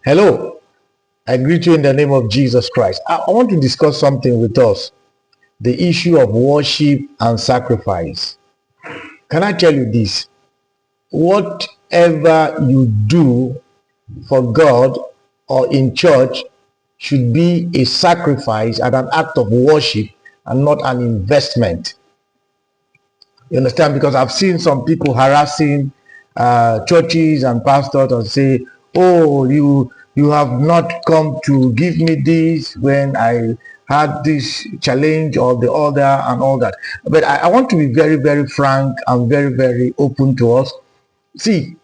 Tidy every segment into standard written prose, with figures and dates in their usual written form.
Hello, I greet you in the name of Jesus Christ. I want to discuss something with us, the issue of worship and sacrifice. Can I tell you this? Whatever you do for God or in church should be a sacrifice and an act of worship and not an investment. You understand? Because I've seen some people harassing churches and pastors and say, "Oh, you have not come to give me this when I had this challenge or the other and all that." But I want to be very, very frank and very, very open to us. See,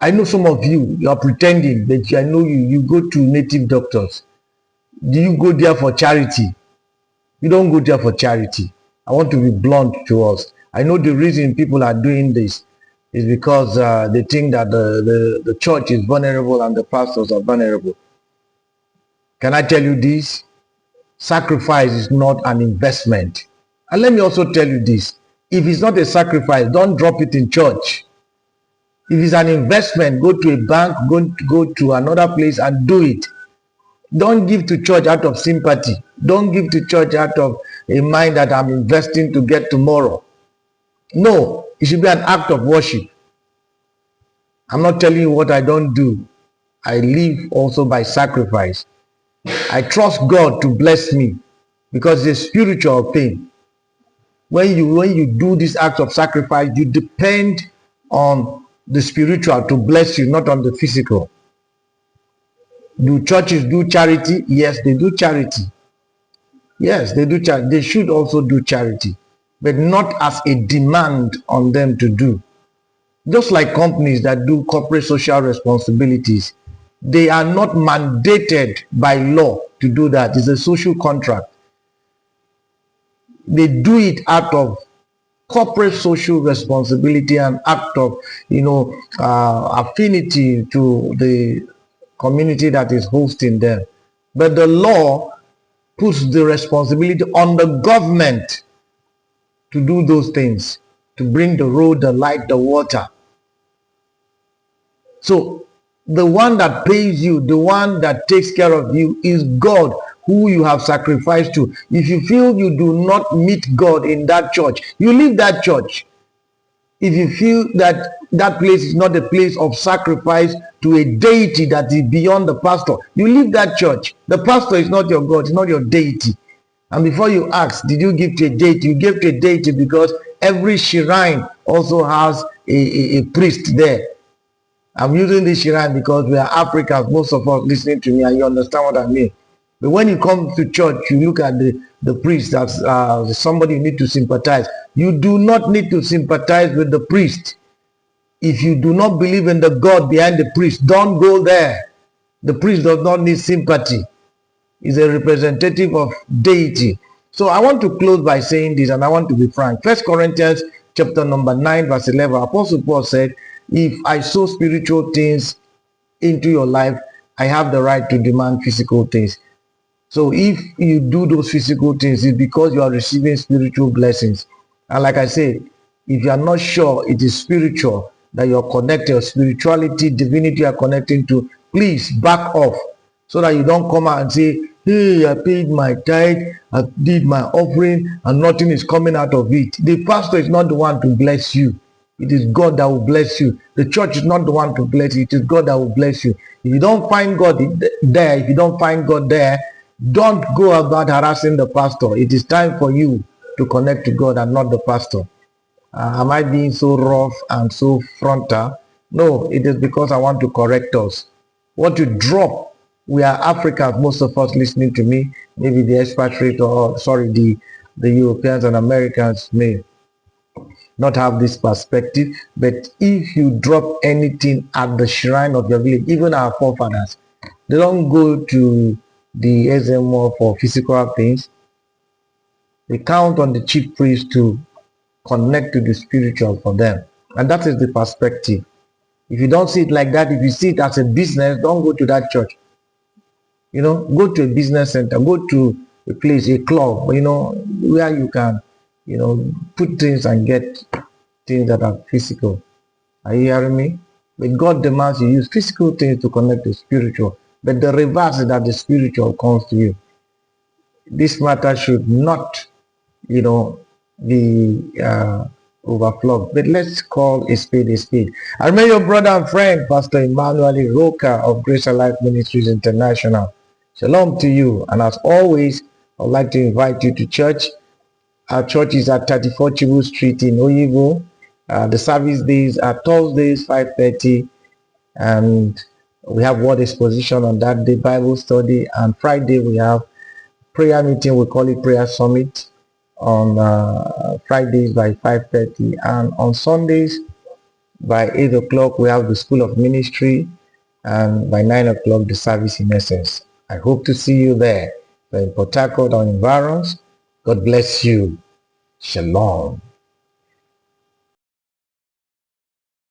I know some of you are pretending that I know you go to native doctors. Do you go there for charity? You don't go there for charity. I want to be blunt to us. I know the reason people are doing this is because they think that the church is vulnerable and the pastors are vulnerable. Can I tell you this? Sacrifice is not an investment. And let me also tell you this. If it's not a sacrifice, don't drop it in church. If it's an investment, go to a bank, go to another place and do it. Don't give to church out of sympathy. Don't give to church out of a mind that I'm investing to get tomorrow. No, it should be an act of worship. I'm not telling you what I don't do. I live also by sacrifice. I trust God to bless me because it's a spiritual thing. When you do this act of sacrifice, you depend on the spiritual to bless you, not on the physical. Do churches do charity? Yes, they do charity. Yes, they do charity. They should also do charity, but not as a demand on them to do. Just like companies that do corporate social responsibilities, they are not mandated by law to do that. It's a social contract. They do it out of corporate social responsibility and act of affinity to the community that is hosting them. But the law puts the responsibility on the government to do those things, to bring the road, the light, the water. So the one that pays you, the one that takes care of you is God, who you have sacrificed to. If you feel you do not meet God in that church, you leave that church. If you feel that that place is not a place of sacrifice to a deity that is beyond the pastor, you leave that church. The pastor is not your God, it's not your deity. And before you ask, did you give to a deity? You gave to a deity because every shrine also has a priest there. I'm using this shrine because we are Africans, most of us listening to me, and you understand what I mean. But when you come to church, you look at the priest as somebody you need to sympathize. You do not need to sympathize with the priest. If you do not believe in the God behind the priest, don't go there. The priest does not need sympathy. He's a representative of deity. So I want to close by saying this, and I want to be frank. 1 Corinthians chapter number 9, verse 11, Apostle Paul said, if I sow spiritual things into your life, I have the right to demand physical things. So if you do those physical things, it's because you are receiving spiritual blessings. And like I said, if you are not sure it is spiritual that you're connected, or spirituality, divinity you are connecting to, please back off so that you don't come out and say, hey, I paid my tithe, I did my offering, and nothing is coming out of it. The pastor is not the one to bless you. It is God that will bless you. The church is not the one to bless you. It is God that will bless you. If you don't find God there, if you don't find God there, don't go about harassing the pastor. It is time for you to connect to God and not the pastor. Am I being so rough and so frontal? No, it is because I want to correct us. What you drop, we are Africans, most of us listening to me, maybe the expatriate or the Europeans and Americans may not have this perspective, but if you drop anything at the shrine of your village, even our forefathers, they don't go to the Ezemo for physical things. They count on the chief priest to connect to the spiritual for them, and that is the perspective. If you don't see it like that, if you see it as a business, don't go to that church. Go to a business center, go to a place, a club, where you can put things and get things that are physical. Are you hearing me? But God demands you use physical things to connect to spiritual. But the reverse is that the spiritual comes to you. This matter should not, be overflowed. But let's call a spade a spade. I remember your brother and friend, Pastor Emmanuel Roca of Grace and Life Ministries International. Shalom to you. And as always, I'd like to invite you to church. Our church is at 34 Chibu Street in Oyibo. The service days are Thursdays, 5:30. And we have word exposition on that day, Bible study. And Friday, we have prayer meeting. We call it Prayer Summit on Fridays by 5:30. And on Sundays by 8 o'clock, we have the School of Ministry. And by 9 o'clock, the service in essence. I hope to see you there. In Port Harcourt or in Varus. God bless you. Shalom.